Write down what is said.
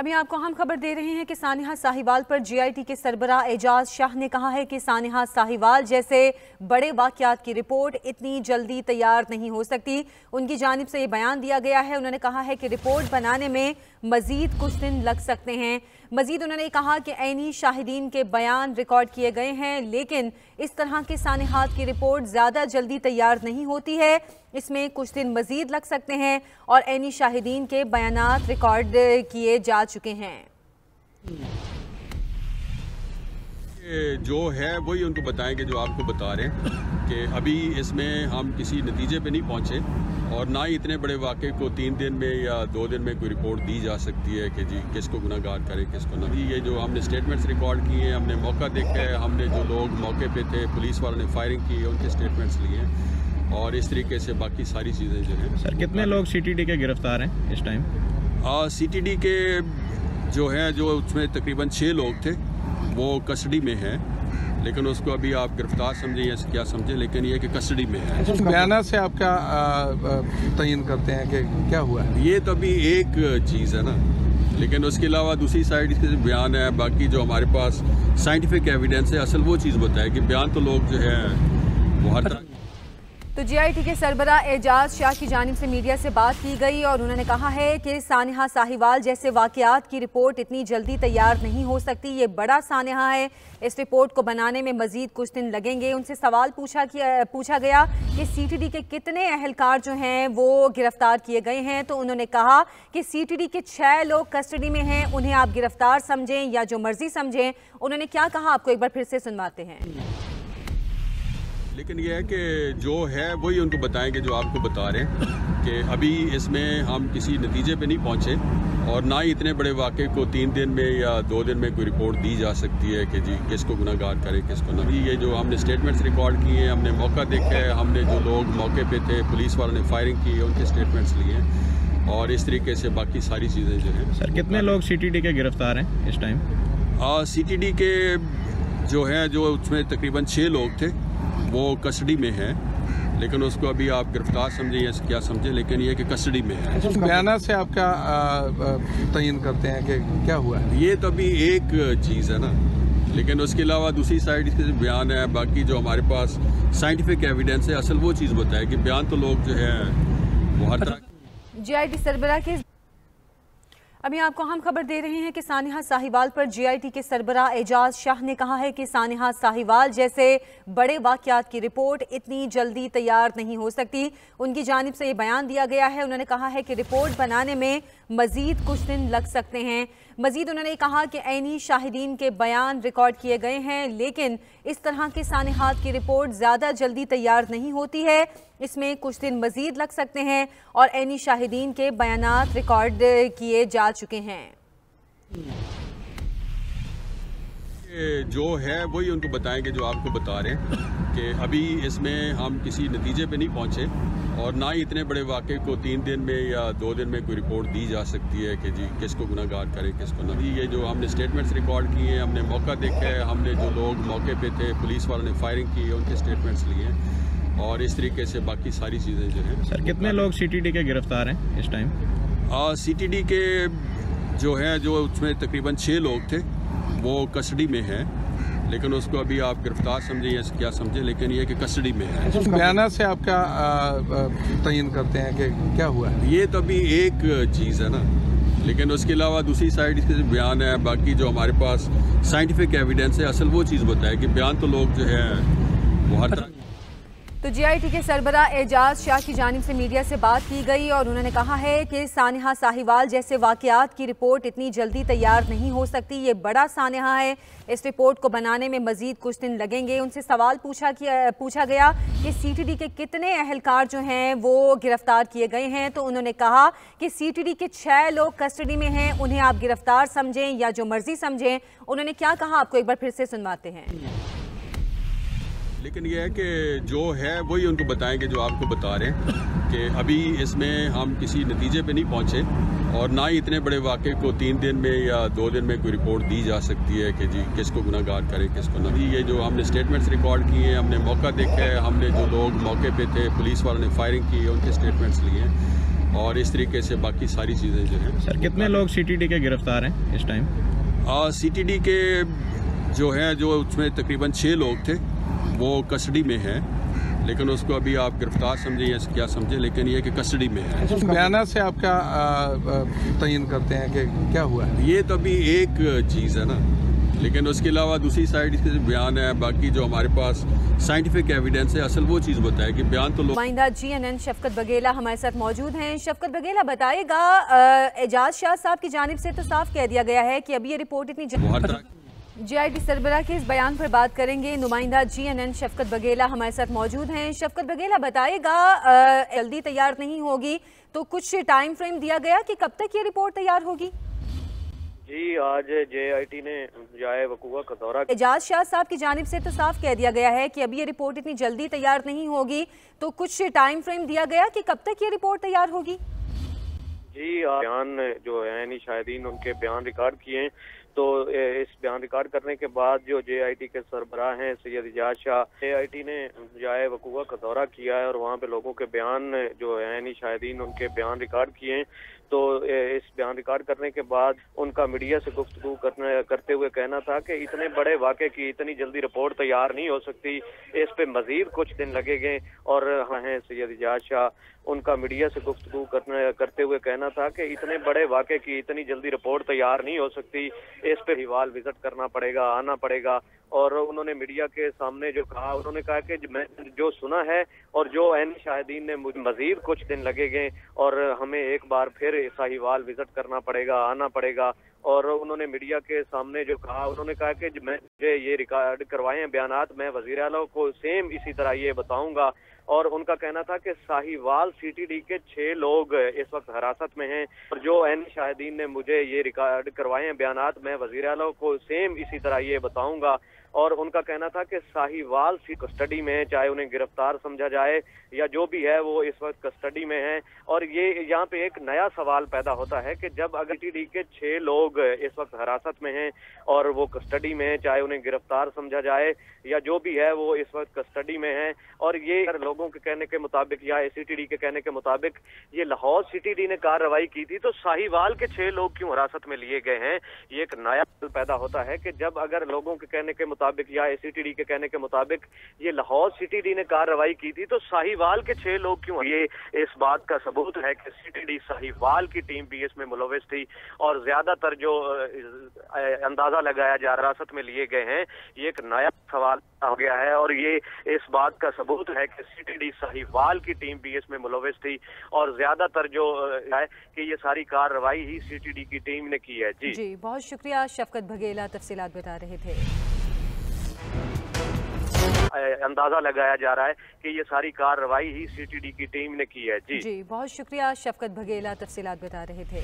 अभी आपको हम खबर दे रहे हैं कि सानिहा साहिवाल पर जीआईटी के सरबराह एजाज शाह ने कहा है कि सानिहा साहिवाल जैसे बड़े वाकयात की रिपोर्ट इतनी जल्दी तैयार नहीं हो सकती। उनकी जानिब से ये बयान दिया गया है। उन्होंने कहा है कि रिपोर्ट बनाने में मजीद कुछ दिन लग सकते हैं। मजीद उन्होंने कहा कि ऐनी शाहिदीन के बयान रिकॉर्ड किए गए हैं, लेकिन इस तरह के सानिहात की रिपोर्ट ज़्यादा जल्दी तैयार नहीं होती है। इसमें कुछ दिन मजीद लग सकते हैं और ऐनी शाहिदीन के बयानात रिकॉर्ड किए जा चुके हैं। जो है वही उनको बताएंगे जो आपको बता रहे हैं कि अभी इसमें हम किसी नतीजे पे नहीं पहुंचे और ना ही इतने बड़े वाक़े को 3 दिन में या 2 दिन में कोई रिपोर्ट दी जा सकती है कि जी किसको गुनाहगार करें किसको नहीं। ये जो हमने स्टेटमेंट्स रिकॉर्ड किए हैं, हमने मौका देखा है, हमने जो लोग मौके पे थे, पुलिस वालों ने फायरिंग की है, उनके स्टेटमेंट्स लिए हैं और इस तरीके से बाकी सारी चीज़ें जो हैं। सर कितने लोग CTD के गिरफ्तार हैं इस टाइम? CTD के जो है जो उसमें तकरीबन 6 लोग थे वो कस्टडी में है, लेकिन उसको अभी आप गिरफ्तार समझे या क्या समझे, लेकिन ये कि कस्टडी में है। बयान से आप क्या तयन करते हैं कि क्या हुआ है? ये तो अभी एक चीज़ है ना, लेकिन उसके अलावा दूसरी साइड इसके बयान है, बाकी जो हमारे पास साइंटिफिक एविडेंस है, असल वो चीज़ बताए कि बयान तो लोग जो है वो हर तरह। तो जीआईटी के सरबराह एजाज शाह की जानिब से मीडिया से बात की गई और उन्होंने कहा है कि सानिहा साहिवाल जैसे वाकयात की रिपोर्ट इतनी जल्दी तैयार नहीं हो सकती। ये बड़ा सानिहा है, इस रिपोर्ट को बनाने में मजीद कुछ दिन लगेंगे। उनसे सवाल पूछा गया कि CTD के कितने अहलकार जो हैं वो गिरफ्तार किए गए हैं, तो उन्होंने कहा कि CTD के 6 लोग कस्टडी में हैं, उन्हें आप गिरफ्तार समझें या जो मर्जी समझें। उन्होंने क्या कहा आपको एक बार फिर से सुनवाते हैं। लेकिन यह है कि जो है वही उनको बताएंगे जो आपको बता रहे हैं कि अभी इसमें हम किसी नतीजे पे नहीं पहुंचे और ना ही इतने बड़े वाक़े को 3 दिन में या 2 दिन में कोई रिपोर्ट दी जा सकती है कि जी किसको गुनाहगार करें किसको नहीं। ये जो हमने स्टेटमेंट्स रिकॉर्ड किए हैं, हमने मौका देखा है, हमने जो लोग मौके पे थे, पुलिस वालों ने फायरिंग की है, उनके स्टेटमेंट्स लिए हैं और इस तरीके से बाकी सारी चीज़ें जो हैं। सर कितने लोग CTD के गिरफ्तार हैं इस टाइम? CTD के जो है जो उसमें तकरीबन 6 लोग थे वो कस्टडी में है, लेकिन उसको अभी आप गिरफ्तार समझे या क्या समझे, लेकिन ये कि कस्टडी में है। बयान से आप क्या तयन करते हैं कि क्या हुआ है? ये तो अभी एक चीज़ है ना, लेकिन उसके अलावा दूसरी साइड इसके बयान है, बाकी जो हमारे पास साइंटिफिक एविडेंस है, असल वो चीज़ बताए कि बयान तो लोग जो है वो हर तरह। जीआईटी सरबराह के अभी आपको हम खबर दे रहे हैं कि सानिहा साहिवाल पर जीआईटी के सरबराह एजाज शाह ने कहा है कि सानिहा साहिवाल जैसे बड़े वाकयात की रिपोर्ट इतनी जल्दी तैयार नहीं हो सकती। उनकी जानिब से ये बयान दिया गया है। उन्होंने कहा है कि रिपोर्ट बनाने में मजीद कुछ दिन लग सकते हैं। मजीद उन्होंने कहा कि ऐनी शाहिदीन के बयान रिकॉर्ड किए गए हैं, लेकिन इस तरह के सानिहात की रिपोर्ट ज़्यादा जल्दी तैयार नहीं होती है। इसमें कुछ दिन मजीद लग सकते हैं और ऐनी शाहिदीन के बयानात रिकॉर्ड किए जा चुके हैं। जो है वही उनको बताएंगे जो आपको बता रहे हैं कि अभी इसमें हम किसी नतीजे पे नहीं पहुंचे और ना ही इतने बड़े वाक़े को 3 दिन में या 2 दिन में कोई रिपोर्ट दी जा सकती है कि जी किसको गुनाहगार करें किसको नहीं। ये जो हमने स्टेटमेंट्स रिकॉर्ड किए हैं, हमने मौका देखा है, हमने जो लोग मौके पे थे, पुलिस वालों ने फायरिंग की है, उनके स्टेटमेंट्स लिए हैं और इस तरीके से बाकी सारी चीज़ें जो हैं। सर कितने लोग CTD के गिरफ्तार हैं इस टाइम? CTD के जो है जो उसमें तकरीबन 6 लोग थे वो कस्टडी में है, लेकिन उसको अभी आप गिरफ्तार समझे या क्या समझे, लेकिन ये कि कस्टडी में है। बयान से आप क्या तयन करते हैं कि क्या हुआ है? ये तो अभी एक चीज़ है ना, लेकिन उसके अलावा दूसरी साइड इसके बयान है, बाकी जो हमारे पास साइंटिफिक एविडेंस है, असल वो चीज़ बताए कि बयान तो लोग जो है वो हर तरह। तो जीआईटी के सरबराह एजाज शाह की जानिब से मीडिया से बात की गई और उन्होंने कहा है कि सानिहा साहिवाल जैसे वाकयात की रिपोर्ट इतनी जल्दी तैयार नहीं हो सकती। ये बड़ा सानिहा है, इस रिपोर्ट को बनाने में मजीद कुछ दिन लगेंगे। उनसे सवाल पूछा गया कि CTD के कितने अहलकार जो हैं वो गिरफ्तार किए गए हैं, तो उन्होंने कहा कि CTD के 6 लोग कस्टडी में हैं, उन्हें आप गिरफ्तार समझें या जो मर्जी समझें। उन्होंने क्या कहा आपको एक बार फिर से सुनवाते हैं। लेकिन यह है कि जो है वही उनको बताएंगे जो आपको बता रहे हैं कि अभी इसमें हम किसी नतीजे पे नहीं पहुंचे और ना ही इतने बड़े वाक़े को 3 दिन में या 2 दिन में कोई रिपोर्ट दी जा सकती है कि जी किसको गुनाहगार करें किसको नहीं। ये जो हमने स्टेटमेंट्स रिकॉर्ड किए हैं, हमने मौका देखा है, हमने जो लोग मौके पे थे, पुलिस वालों ने फायरिंग की है, उनके स्टेटमेंट्स लिए हैं और इस तरीके से बाकी सारी चीज़ें जो हैं। सर कितने लोग सीटीडी के गिरफ्तार हैं इस टाइम? सीटीडी के जो है जो उसमें तकरीबन 6 लोग थे वो कस्टडी में हैं, लेकिन उसको अभी आप गिरफ्तार समझें या क्या समझें, लेकिन ये कि कस्टडी में है। बयान से आप क्या तयन करते हैं कि क्या हुआ है? ये तो अभी एक चीज़ है ना, लेकिन उसके अलावा दूसरी साइड इसके बयान है, बाकी जो हमारे पास साइंटिफिक एविडेंस है असल वो चीज़ बताए कि बयान तो लोग। नुमाइंदा GNN शफकत बघेला हमारे साथ मौजूद हैं। शफकत बघेला बताइएगा, एजाज शाह साहब की जानिब से तो साफ कह दिया गया है कि अभी ये रिपोर्ट इतनी GIT सरबराह के इस बयान पर बात करेंगे। नुमाइंदा GNN शफकत बघेला हमारे साथ मौजूद हैं। शफकत बघेला बताइएगा, जल्दी तैयार नहीं होगी तो कुछ टाइम फ्रेम दिया गया कि कब तक ये रिपोर्ट तैयार होगी? जी, आज JIT ने जाए वकूआ का दौरा। एजाज शाह साहब की जानिब से तो साफ कह दिया गया है कि अभी ये रिपोर्ट इतनी जल्दी तैयार नहीं होगी तो कुछ टाइम फ्रेम दिया गया कि कब तक ये रिपोर्ट तैयार होगी? जी, बयान जो है शाहिदीन उनके बयान रिकॉर्ड किए हैं, तो इस बयान रिकॉर्ड करने के बाद जो JIT के सरबराह हैं सैयद एजाज शाह, JIT ने जाए वकूआ का दौरा किया है और वहाँ पे लोगों के बयान जो है शाहिदीन उनके बयान रिकॉर्ड किए हैं। तो इस बयान रिकॉर्ड करने के बाद उनका मीडिया से गुफ्तगू करते हुए कहना था कि इतने बड़े वाक़े की इतनी जल्दी रिपोर्ट तैयार नहीं हो सकती, इस पे मजीद कुछ दिन लगेंगे। और हैं सैयद एजाज शाह, उनका मीडिया से गुफ्तगू करते हुए कहना था कि इतने बड़े वाक़े की इतनी जल्दी रिपोर्ट तैयार नहीं हो सकती, इस पे हिवाल विजिट करना पड़ेगा, आना पड़ेगा। और उन्होंने मीडिया के सामने जो कहा, उन्होंने कहा कि मैं जो सुना है और जो शाहिदीन ने मजीद कुछ दिन लगेंगे और हमें एक बार फिर साहिवाल विजिट करना पड़ेगा, आना पड़ेगा। और उन्होंने मीडिया के सामने जो कहा, उन्होंने कहा कि मुझे ये रिकॉर्ड करवाए हैं बयानात, मैं वज़ीर आला को सेम इसी तरह ये बताऊंगा। और उनका कहना था कि साहिवाल CTD के 6 लोग इस वक्त हिरासत में हैं और जो शाहिदीन ने मुझे ये रिकॉर्ड करवाए हैं बयानात, मैं वज़ीर आला को सेम इसी तरह ये बताऊंगा। और उनका कहना था कि साहिवाल कस्टडी में है, चाहे उन्हें गिरफ्तार समझा जाए या जो भी है वो इस वक्त कस्टडी में है। और ये यहाँ पे एक नया सवाल पैदा होता है कि जब अगर CTD के 6 लोग इस वक्त हिरासत में हैं और वो कस्टडी में है, चाहे उन्हें गिरफ्तार समझा जाए या जो भी है वो इस वक्त कस्टडी में है, और ये लोगों के कहने के मुताबिक या CTD के कहने के मुताबिक ये लाहौर CTD ने कार्रवाई की थी, तो साहिवाल के 6 लोग क्यों हिरासत में लिए गए हैं? ये एक नया पैदा होता है कि जब अगर लोगों के कहने के मुताबिक या CTD के कहने के मुताबिक ये लाहौर CTD ने कार्रवाई की थी, तो साहिवाल के 6 लोग क्यों? ये इस बात का सबूत है कि CTD साहिवाल की टीम भी इसमें मुलविस थी और ज्यादातर जो अंदाजा लगाया जा हिरासत में लिए गए हैं, ये एक नया सवाल हो गया है। और ये इस बात का सबूत है कि CTD साहिवाल की टीम भी इसमें मुलविस थी और ज्यादातर जो है कि ये सारी कार्रवाई ही CTD की टीम ने की है। जी बहुत शुक्रिया शफकत बघेला, तफसीलात बता रहे थे। अंदाजा लगाया जा रहा है कि ये सारी कार्रवाई ही CTD की टीम ने की है। जी बहुत शुक्रिया शफकत बघेला, तफसीलात बता रहे थे।